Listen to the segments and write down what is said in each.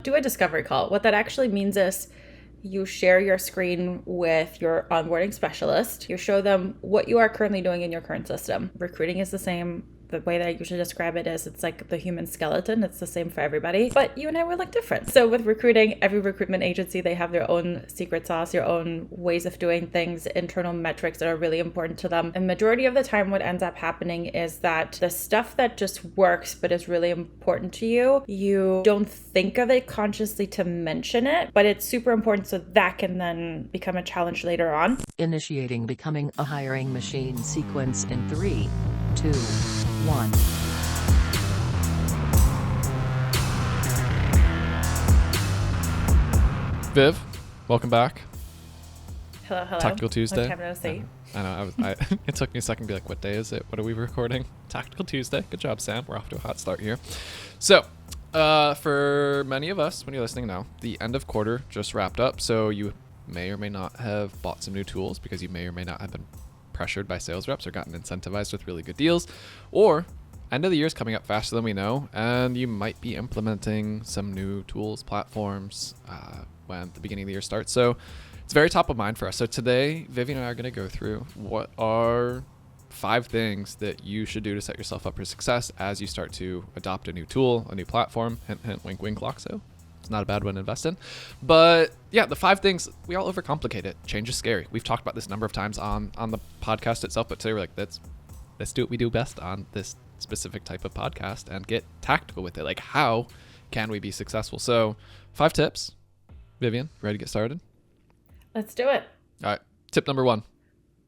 Do a discovery call. What that actually means is you share your screen with your onboarding specialist. You show them what you are currently doing in your current system. Recruiting is the same. The way that I usually describe it is it's like the human skeleton. It's the same for everybody, but you and I were like different. So with recruiting, every recruitment agency, they have their own secret sauce, their own ways of doing things, internal metrics that are really important to them. And majority of the time, what ends up happening is that the stuff that just works, but is really important to you, you don't think of it consciously to mention it, but it's super important so that can then become a challenge later on. Initiating becoming a hiring machine sequence in 3, 2, 1. Viv, welcome back. Hello. Tactical Tuesday. Long time no see. I know. It took me a second to be like, what day is it? What are we recording? Tactical Tuesday. Good job, Sam. We're off to a hot start here. So, for many of us, when you're listening now, the end of quarter just wrapped up. So you may or may not have bought some new tools because you may or may not have been pressured by sales reps or gotten incentivized with really good deals, or end of the year is coming up faster than we know, and you might be implementing some new tools, platforms when the beginning of the year starts. So it's very top of mind for us. So today, Vivien and I are going to go through what are 5 things that you should do to set yourself up for success as you start to adopt a new tool, a new platform. Hint, hint, wink, wink, Loxo. It's not a bad one to invest in. But yeah, the 5 things, we all overcomplicate it. Change is scary. We've talked about this a number of times on the podcast itself, but today we're like, let's do what we do best on this specific type of podcast and get tactical with it. Like, how can we be successful? So 5 tips. Vivien, ready to get started? Let's do it. All right. Tip number 1.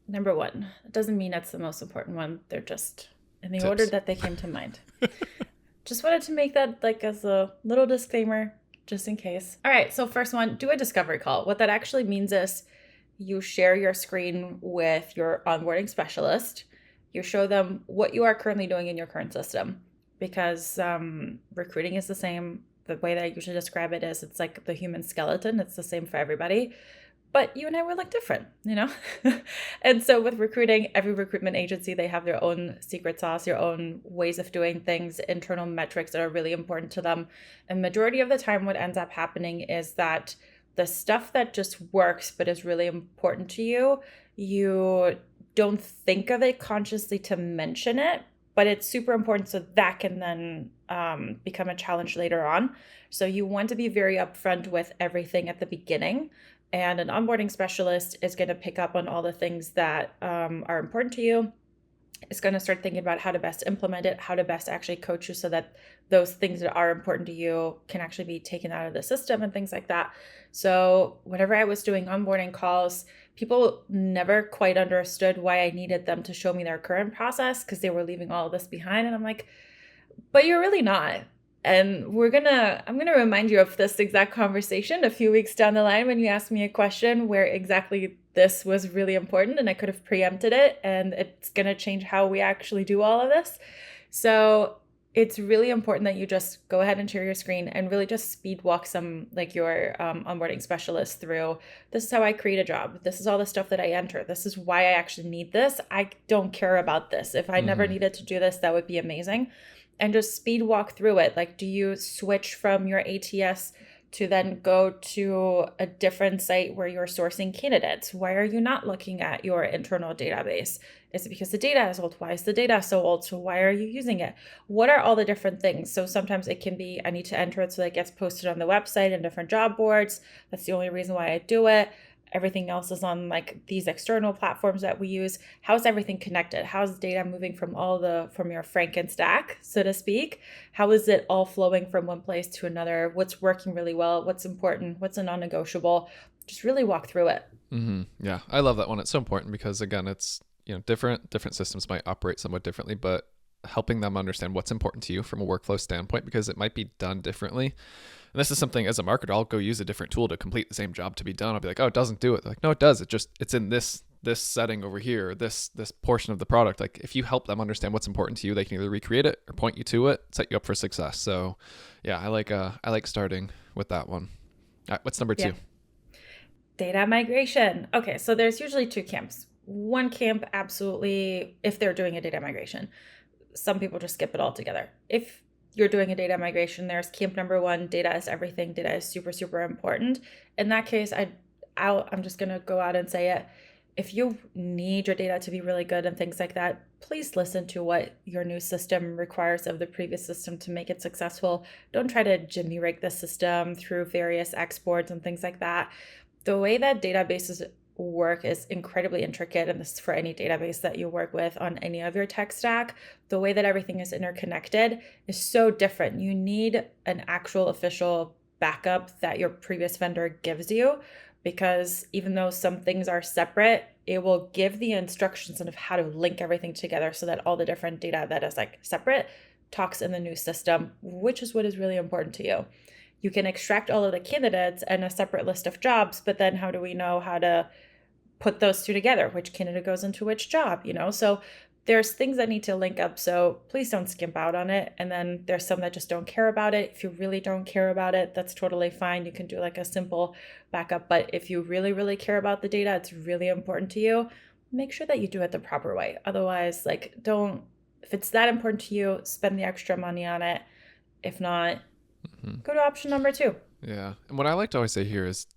Number 1. It doesn't mean it's the most important one. They're just in the Tips. order that they came to mind. Just wanted to make that like as a little disclaimer, just in case. All right. So first one, do a discovery call. What that actually means is you share your screen with your onboarding specialist. You show them what you are currently doing in your current system, because recruiting is the same. The way that I usually describe it is it's like the human skeleton. It's the same for everybody. But you and I were like different, you know? And so with recruiting, every recruitment agency, they have their own secret sauce, their own ways of doing things, internal metrics that are really important to them. And majority of the time, what ends up happening is that the stuff that just works, but is really important to you, you don't think of it consciously to mention it, but it's super important so that can then become a challenge later on. So you want to be very upfront with everything at the beginning. And an onboarding specialist is going to pick up on all the things that are important to you. It's going to start thinking about how to best implement it, how to best actually coach you so that those things that are important to you can actually be taken out of the system and things like that. So whenever I was doing onboarding calls, people never quite understood why I needed them to show me their current process because they were leaving all of this behind. And I'm like, but you're really not. And I'm going to remind you of this exact conversation a few weeks down the line when you asked me a question where exactly this was really important and I could have preempted it, and it's going to change how we actually do all of this. So it's really important that you just go ahead and share your screen and really just speed walk your onboarding specialist through. This is how I create a job. This is all the stuff that I enter. This is why I actually need this. I don't care about this. If I never needed to do this, that would be amazing. And just speed walk through it. Like, do you switch from your ATS to then go to a different site where you're sourcing candidates? Why are you not looking at your internal database? Is it because the data is old? Why is the data so old? So why are you using it? What are all the different things? So sometimes it can be, I need to enter it so that it gets posted on the website and different job boards. That's the only reason why I do it. Everything else is on like these external platforms that we use. How's everything connected? How's data moving from your Franken stack, so to speak? How is it all flowing from one place to another? What's working really well? What's important? What's a non-negotiable? Just really walk through it. Mm-hmm. Yeah, I love that one. It's so important because again, it's, different systems might operate somewhat differently, but helping them understand what's important to you from a workflow standpoint, because it might be done differently. And this is something as a marketer, I'll go use a different tool to complete the same job to be done. I'll be like, oh, it doesn't do it. They're like, no, it does. It's in this setting over here, this portion of the product. Like, if you help them understand what's important to you, they can either recreate it or point you to it, set you up for success. So yeah, I like starting with that one. All right, what's number 2? Yeah. Data migration. Okay, so there's usually 2 camps. One camp, absolutely, if they're doing a data migration. Some people just skip it altogether. If you're doing a data migration, there's camp number one, data is everything, data is super, super important. In that case, I'm just going to go out and say it. If you need your data to be really good and things like that, please listen to what your new system requires of the previous system to make it successful. Don't try to jimmy rig the system through various exports and things like that. The way that databases work is incredibly intricate, and this is for any database that you work with on any of your tech stack. The way that everything is interconnected is so different. You need an actual official backup that your previous vendor gives you, because even though some things are separate, it will give the instructions of how to link everything together so that all the different data that is like separate talks in the new system, which is what is really important to you. You can extract all of the candidates and a separate list of jobs, but then how do we know how to put those two together? Which candidate goes into which job, So there's things that need to link up. So please don't skimp out on it. And then there's some that just don't care about it. If you really don't care about it, that's totally fine. You can do like a simple backup. But if you really, really care about the data, it's really important to you, make sure that you do it the proper way. Otherwise, if it's that important to you, spend the extra money on it. If not, go to option number 2. Yeah. And what I like to always say here is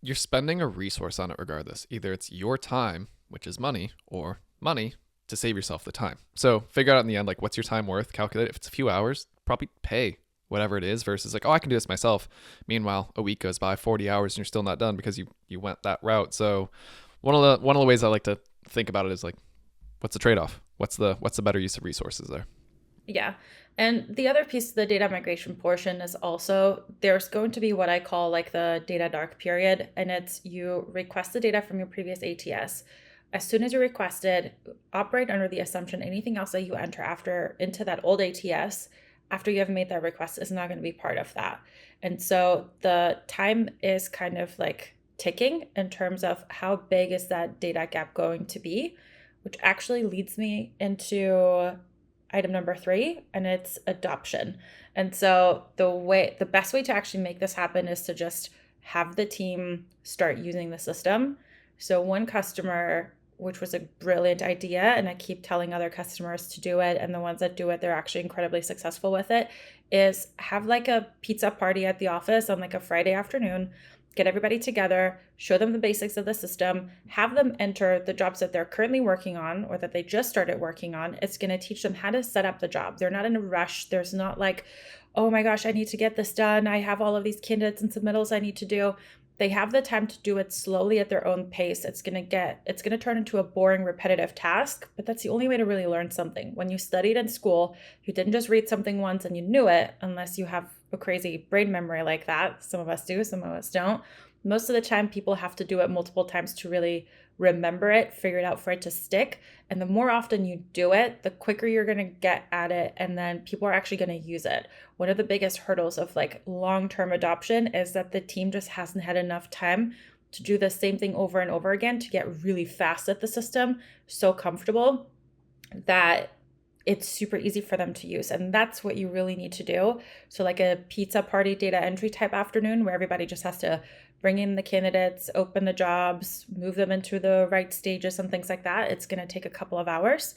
you're spending a resource on it regardless. Either it's your time, which is money, or money to save yourself the time. So figure out in the end, like, what's your time worth? Calculate it. If it's a few hours, probably pay whatever it is versus like, oh, I can do this myself. Meanwhile, a week goes by, 40 hours, and you're still not done because you went that route. So one of the ways I like to think about it is like, what's the trade-off? What's the better use of resources there? Yeah. And the other piece of the data migration portion is also there's going to be what I call like the data dark period. And it's you request the data from your previous ATS. As soon as you request it, operate under the assumption anything else that you enter into that old ATS after you have made that request is not going to be part of that. And so the time is kind of like ticking in terms of how big is that data gap going to be, which actually leads me into item number 3, and it's adoption. And so the best way to actually make this happen is to just have the team start using the system. So one customer, which was a brilliant idea, and I keep telling other customers to do it, and the ones that do it, they're actually incredibly successful with it, is have like a pizza party at the office on like a Friday afternoon. Get everybody together, show them the basics of the system, have them enter the jobs that they're currently working on or that they just started working on. It's going to teach them how to set up the job. They're not in a rush. There's not like, oh my gosh, I need to get this done. I have all of these candidates and submittals I need to do. They have the time to do it slowly at their own pace. It's going to turn into a boring, repetitive task, but that's the only way to really learn something. When you studied in school, you didn't just read something once and you knew it, unless you have a crazy brain memory like that. Some of us do, some of us don't. Most of the time, people have to do it multiple times to really remember it, figure it out for it to stick. And the more often you do it, the quicker you're going to get at it. And then people are actually going to use it. One of the biggest hurdles of like long-term adoption is that the team just hasn't had enough time to do the same thing over and over again to get really fast at the system, so comfortable that it's super easy for them to use. And that's what you really need to do. So like a pizza party data entry type afternoon where everybody just has to bring in the candidates, open the jobs, move them into the right stages and things like that. It's going to take a couple of hours,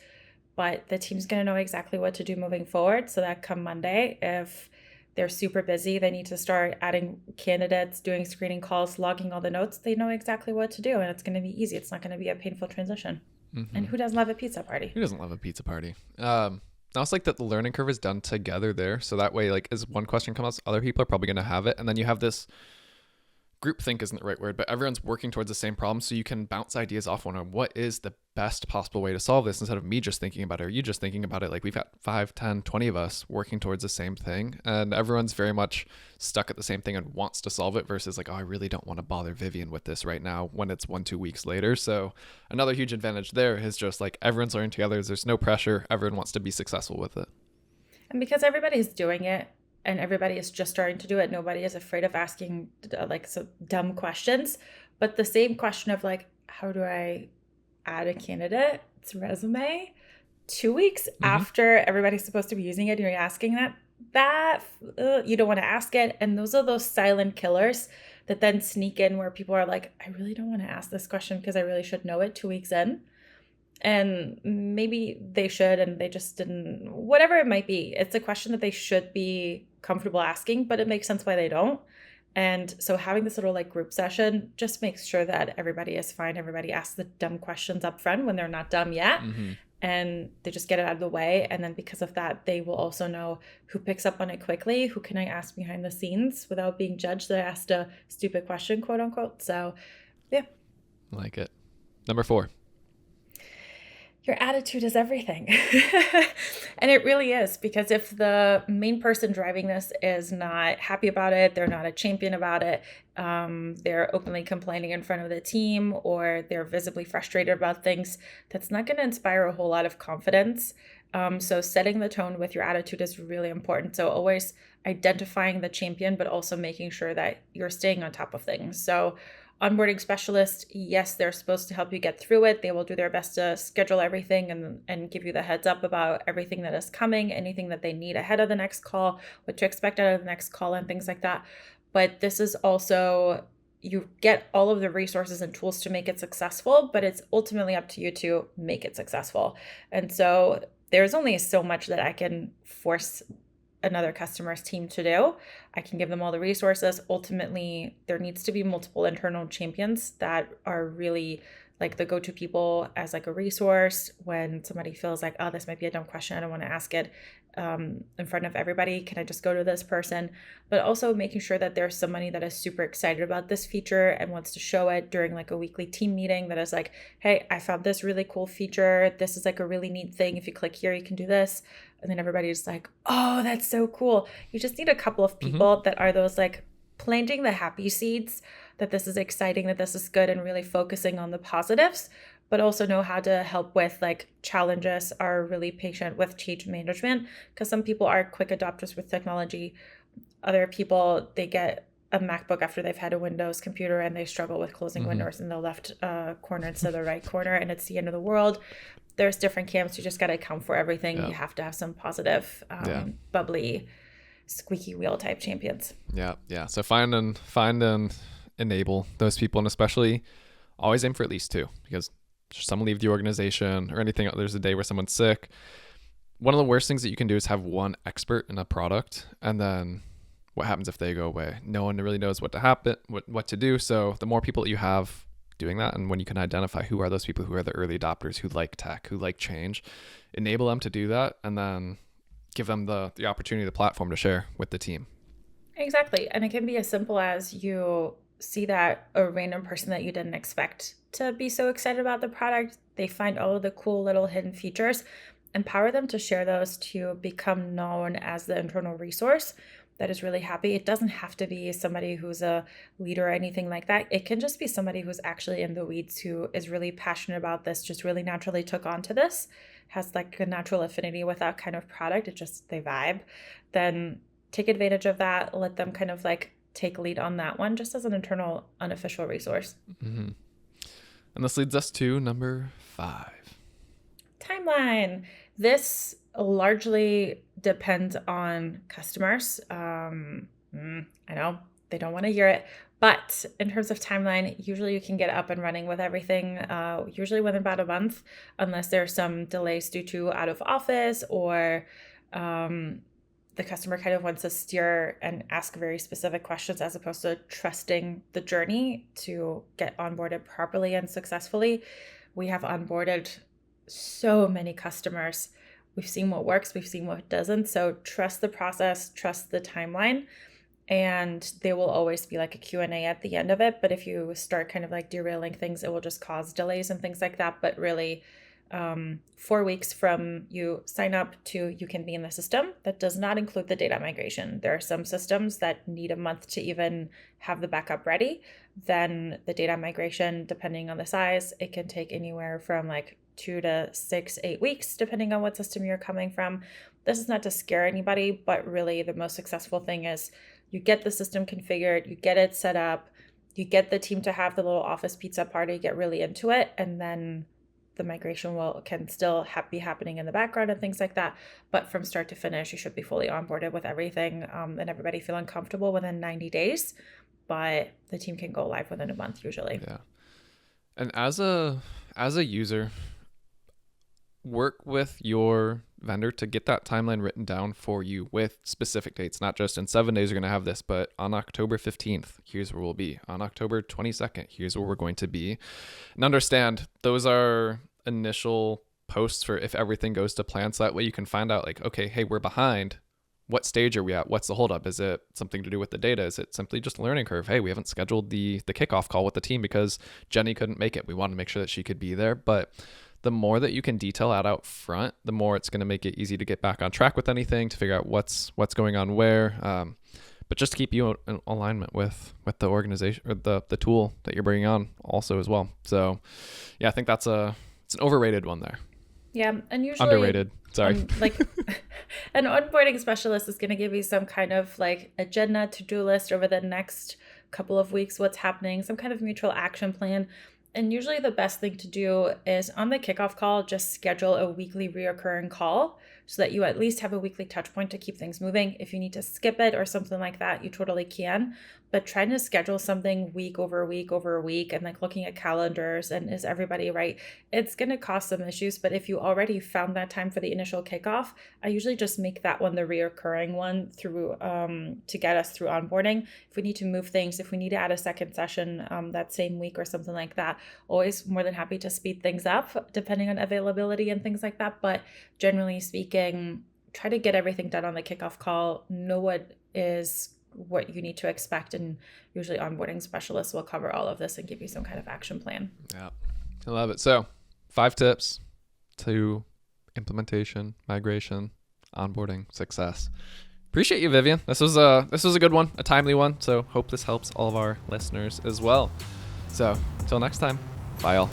but the team's going to know exactly what to do moving forward so that come Monday, if they're super busy, they need to start adding candidates, doing screening calls, logging all the notes, they know exactly what to do, and it's going to be easy. It's not going to be a painful transition. Mm-hmm. And who doesn't love a pizza party? Who doesn't love a pizza party? I also like that the learning curve is done together there. So that way, like, as one question comes up, other people are probably going to have it. And then you have this groupthink isn't the right word, but everyone's working towards the same problem. So you can bounce ideas off one on what is the best possible way to solve this instead of me just thinking about it or you just thinking about it. Like we've got 5, 10, 20 of us working towards the same thing. And everyone's very much stuck at the same thing and wants to solve it versus like, oh, I really don't want to bother Vivien with this right now when it's 1-2 weeks later. So another huge advantage there is just like everyone's learning together. There's no pressure. Everyone wants to be successful with it. And because everybody's doing it, and everybody is just starting to do it, nobody is afraid of asking so dumb questions. But the same question of like, how do I add a candidate's resume 2 weeks after everybody's supposed to be using it, you're asking that you don't want to ask it. And those are those silent killers that then sneak in where people are like, I really don't want to ask this question because I really should know it 2 weeks in. And maybe they should, and they just didn't, whatever it might be. It's a question that they should be comfortable asking, but it makes sense why they don't. And so having this little like group session just makes sure that everybody is fine. Everybody asks the dumb questions up front when they're not dumb yet. And they just get it out of the way. And then because of that, they will also know who picks up on it quickly, who can I ask behind the scenes without being judged that I asked a stupid question, quote unquote. So yeah. Like it. Number 4. Your attitude is everything. And it really is, because if the main person driving this is not happy about it, they're not a champion about it, they're openly complaining in front of the team, or they're visibly frustrated about things, that's not going to inspire a whole lot of confidence. So setting the tone with your attitude is really important. So always identifying the champion, but also making sure that you're staying on top of things. So onboarding specialist, yes, they're supposed to help you get through it. They will do their best to schedule everything and give you the heads up about everything that is coming, anything that they need ahead of the next call, what to expect out of the next call, and things like that. But this is also, you get all of the resources and tools to make it successful, but it's ultimately up to you to make it successful. And so there's only so much that I can force another customer's team to do. I can give them all the resources. Ultimately, there needs to be multiple internal champions that are really like the go-to people as like a resource when somebody feels like, oh, this might be a dumb question, I don't want to ask it in front of everybody. Can I just go to this person? But also making sure that there's somebody that is super excited about this feature and wants to show it during like a weekly team meeting, that is like, hey, I found this really cool feature. This is like a really neat thing. If you click here, you can do this. And then everybody's like, oh, that's so cool. You just need a couple of people that are those like planting the happy seeds, that this is exciting, that this is good, and really focusing on the positives, but also know how to help with like challenges, are really patient with change management, because some people are quick adopters with technology. Other people, they get a MacBook after they've had a Windows computer and they struggle with closing windows in the left corner instead of the right corner, and it's the end of the world. There's different camps. You just got to account for everything. You have to have some positive, bubbly, squeaky wheel type champions. Yeah. So find and enable those people, and especially always aim for at least 2, because someone leave the organization or anything. There's a day where someone's sick. One of the worst things that you can do is have one expert in a product, and then what happens if they go away? No one really knows what to happen, what to do. So the more people that you have doing that, and when you can identify who are those people who are the early adopters, who like tech, who like change, enable them to do that, and then give them the opportunity, the platform to share with the team. Exactly. And it can be as simple as you see that a random person that you didn't expect to be so excited about the product, they find all of the cool little hidden features, empower them to share those, to become known as the internal resource that is really happy. It doesn't have to be somebody who's a leader or anything like that. It can just be somebody who's actually in the weeds, who is really passionate about this, just really naturally took onto this, has like a natural affinity with that kind of product. It just, they vibe. Then take advantage of that. Let them kind of like take lead on that one, just as an internal unofficial resource. And this leads us to number 5. Timeline. This largely depends on customers. I know they don't want to hear it, but in terms of timeline, usually you can get up and running with everything, usually within about a month, unless there's some delays due to out of office, or the customer kind of wants to steer and ask very specific questions, as opposed to trusting the journey to get onboarded properly and successfully. We have onboarded so many customers. We've seen what works, we've seen what doesn't. So trust the process, trust the timeline, and there will always be like a Q&A at the end of it. But if you start kind of like derailing things, it will just cause delays and things like that. But really, 4 weeks from you sign up to you can be in the system. That does not include the data migration. There are some systems that need a month to even have the backup ready. Then the data migration, depending on the size, it can take anywhere from like 2 to 6, 8 weeks, depending on what system you're coming from. This is not to scare anybody, but really the most successful thing is you get the system configured, you get it set up, you get the team to have the little office pizza party, get really into it, and then the migration can still be happening in the background and things like that. But from start to finish, you should be fully onboarded with everything, and everybody feeling comfortable within 90 days. But the team can go live within a month usually. Yeah. And as a user, work with your vendor to get that timeline written down for you with specific dates, not just in 7 days you're going to have this, but on October 15th, here's where we'll be. On October 22nd, here's where we're going to be. And understand those are initial posts for if everything goes to plan. So that way you can find out like, okay, hey, we're behind. What stage are we at? What's the holdup? Is it something to do with the data? Is it simply just a learning curve? Hey, we haven't scheduled the kickoff call with the team because Jenny couldn't make it. We wanted to make sure that she could be there. But the more that you can detail out front, the more it's going to make it easy to get back on track with anything, to figure out what's going on where. But just to keep you in alignment with the organization or the tool that you're bringing on also as well. So yeah, I think it's an overrated one there. Yeah, and usually underrated. Sorry. Like an onboarding specialist is going to give you some kind of like agenda, to-do list over the next couple of weeks, what's happening, some kind of mutual action plan. And usually the best thing to do is on the kickoff call, just schedule a weekly reoccurring call so that you at least have a weekly touch point to keep things moving. If you need to skip it or something like that, you totally can. But trying to schedule something week over week over week and like looking at calendars and is everybody right, it's going to cause some issues. But if you already found that time for the initial kickoff, I usually just make that one the reoccurring one through to get us through onboarding. If we need to move things, if we need to add a second session that same week or something like that, always more than happy to speed things up depending on availability and things like that. But generally speaking, try to get everything done on the kickoff call, know what you need to expect, and usually onboarding specialists will cover all of this and give you some kind of action plan. Yeah, I love it. So 5 tips to implementation, migration, onboarding success. Appreciate you, Vivien. This was a good one, a timely one. So hope this helps all of our listeners as well. So until next time, bye all.